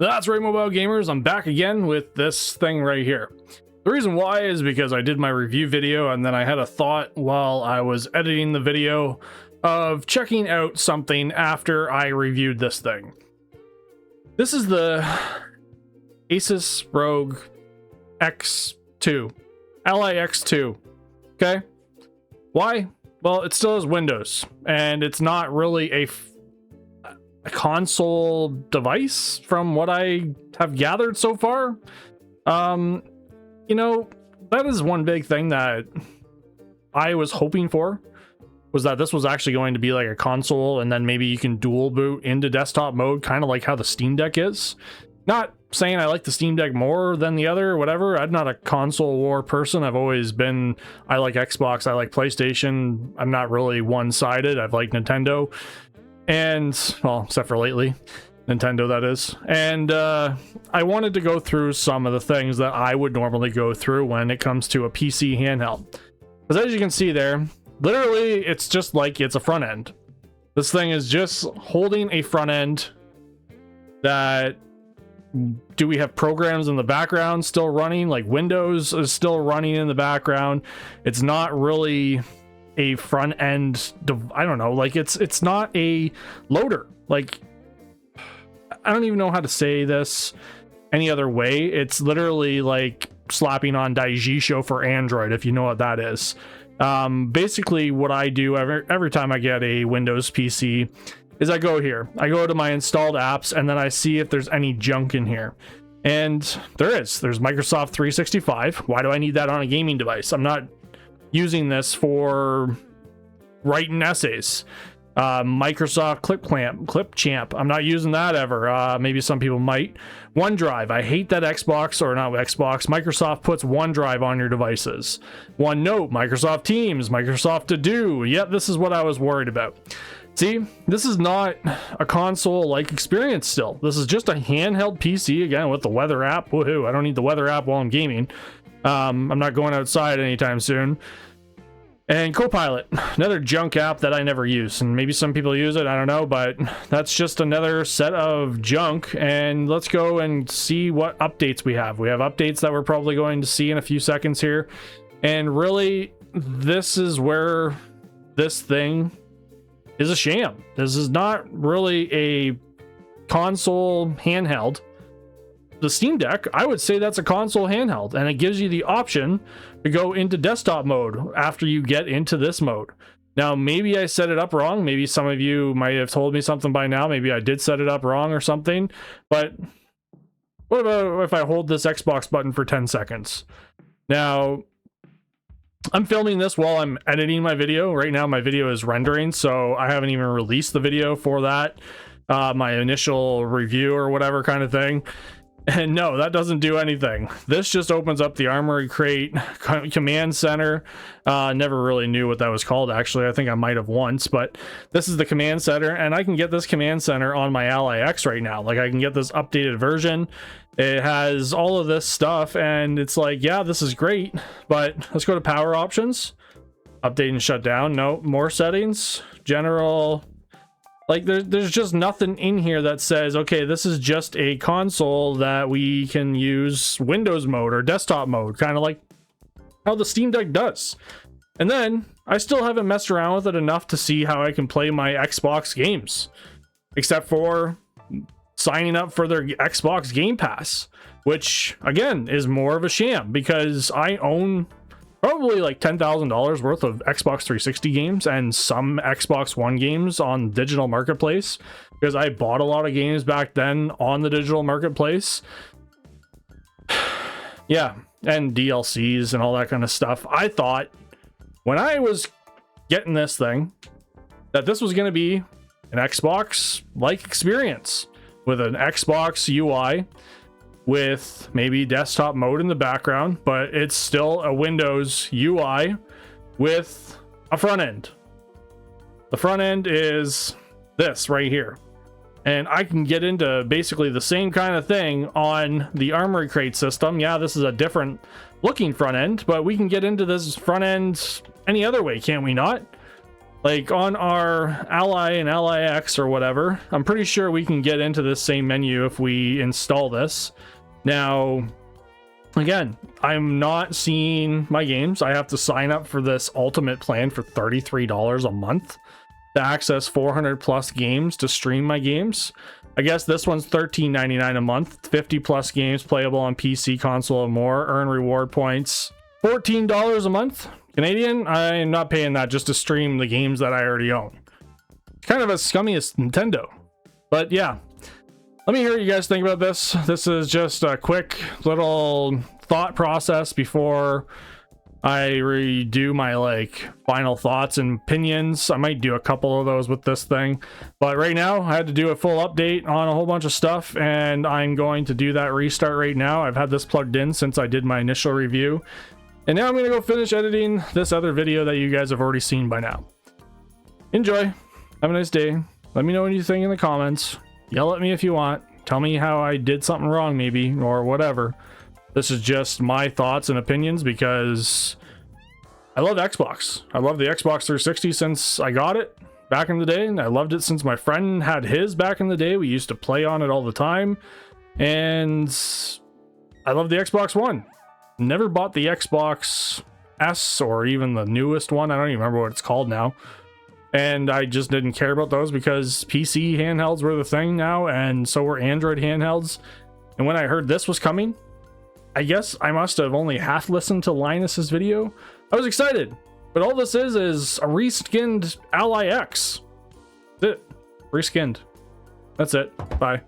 That's right, mobile gamers. I'm back again with this thing right here. The reason why is because I did my review video and then I had a thought while I was editing the video of checking out something after I reviewed this thing. This is the Asus ROG X2, LIX2. Okay, why? Well, it still has Windows and it's not really a console device from what I have gathered so far. You know, that is one big thing that I was hoping for, was that this was actually going to be like a console and then maybe you can dual boot into desktop mode, kind of like how the Steam Deck is. Not saying I like the Steam Deck more than the other or whatever. I'm not a console war person. I've always been, I like Xbox, I like PlayStation. I'm not really one-sided. I've liked Nintendo. And, well, except for lately, Nintendo, that is. And I wanted to go through some of the things that I would normally go through when it comes to a PC handheld. Because as you can see there, literally, it's just like it's a front end. This thing is just holding a front end that... Do we have programs in the background still running? Like Windows is still running in the background. It's not really a front end, I don't know, like it's not a loader. Like, I don't even know how to say this any other way. It's literally like slapping on Daijisho for Android, if you know what that is. Basically what I do every time I get a Windows PC is I go here, I go to my installed apps, and then I see if there's any junk in here. And there's Microsoft 365. Why do I need that on a gaming device? I'm not using this for writing essays. Microsoft Clipchamp. I'm not using that ever. Maybe some people might. OneDrive. I hate that Microsoft puts OneDrive on your devices. OneNote, Microsoft Teams, Microsoft To Do. Yep, this is what I was worried about. See, this is not a console-like experience still. This is just a handheld PC, again, with the weather app. Woohoo, I don't need the weather app while I'm gaming. I'm not going outside anytime soon. And Copilot, another junk app that I never use. And maybe some people use it, I don't know, but that's just another set of junk. And let's go and see what updates we have. We have updates that we're probably going to see in a few seconds here. And really, this is where this thing is a sham. This is not really a console handheld. The Steam Deck, I would say that's a console handheld, and it gives you the option to go into desktop mode after you get into this mode. Now, maybe I set it up wrong. Maybe some of you might have told me something by now. Maybe I did set it up wrong or something. But what about if I hold this Xbox button for 10 seconds? Now, I'm filming this while I'm editing my video. Right now, my video is rendering, so I haven't even released the video for that. My initial review or whatever kind of thing. And no, that doesn't do anything. This just opens up the Armory Crate Command Center. Never really knew what that was called, actually. I think I might have once, but this is the Command Center, and I can get this Command Center on my LIX right now. Like, I can get this updated version. It has all of this stuff, and it's like, yeah, this is great, but let's go to power options. Update and shut down. No, more settings. General... Like, there's just nothing in here that says, okay, this is just a console that we can use Windows mode or desktop mode, kind of like how the Steam Deck does. And then, I still haven't messed around with it enough to see how I can play my Xbox games. Except for signing up for their Xbox Game Pass, which, again, is more of a sham, because I own... probably like $10,000 worth of Xbox 360 games and some Xbox One games on digital marketplace, because I bought a lot of games back then on the digital marketplace. Yeah, and DLCs and all that kind of stuff. I thought when I was getting this thing that this was going to be an Xbox-like experience with an Xbox UI, with maybe desktop mode in the background, but it's still a Windows UI with a front end. The front end is this right here. And I can get into basically the same kind of thing on the Armory Crate system. Yeah, this is a different looking front end, but we can get into this front end any other way, can't we not? Like on our Ally and Ally X or whatever, I'm pretty sure we can get into this same menu if we install this. Now, again, I'm not seeing my games. I have to sign up for this ultimate plan for $33 a month to access 400 plus games to stream my games. I guess this one's $13.99 a month, 50 plus games playable on PC, console, and more. Earn reward points, $14 a month Canadian. I'm not paying that just to stream the games that I already own. Kind of as scummy as Nintendo. But yeah, let me hear what you guys think about this. This is just a quick little thought process before I redo my like final thoughts and opinions. I might do a couple of those with this thing, but right now I had to do a full update on a whole bunch of stuff, and I'm going to do that restart right now. I've had this plugged in since I did my initial review, and now I'm going to go finish editing this other video that you guys have already seen by now. Enjoy. Have a nice day. Let me know what you think in the comments. Yell at me if you want. Tell me how I did something wrong maybe, or whatever. This is just my thoughts and opinions because I love Xbox. I love the Xbox 360 since I got it back in the day, and I loved it since my friend had his back in the day. We used to play on it all the time, and I love the Xbox One. Never bought the Xbox S or even the newest one. I don't even remember what it's called now. And I just didn't care about those because PC handhelds were the thing now, and so were Android handhelds. And when I heard this was coming, I guess I must have only half listened to Linus's video. I was excited, but all this is a reskinned Ally X. That's it. Reskinned. That's it. Bye.